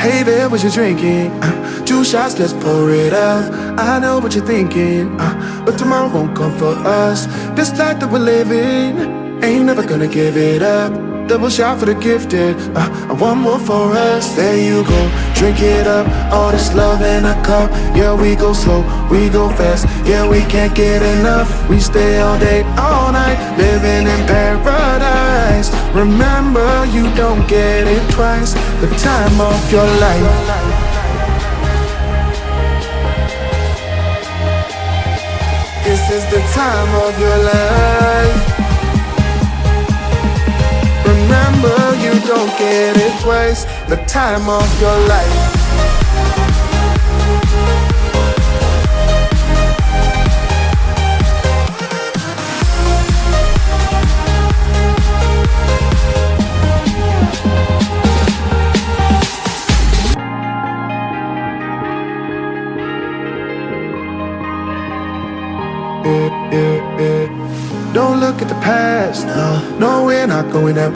Hey there, what you drinking? 2 shots, let's pour it out. I know what you're thinking, but tomorrow won't come for us. This life that we're living, ain't never gonna give it up. Double shot for the gifted, and one more for us. There you go, drink it up. All this love in a cup. Yeah, we go slow, we go fast. Yeah, we can't get enough. We stay all day, all night, living in paradise. Remember, you don't get it twice. The time of your life. This is the time of your life. Remember, you don't get it twice. The time of your life. Don't look at the past. No, we're not going that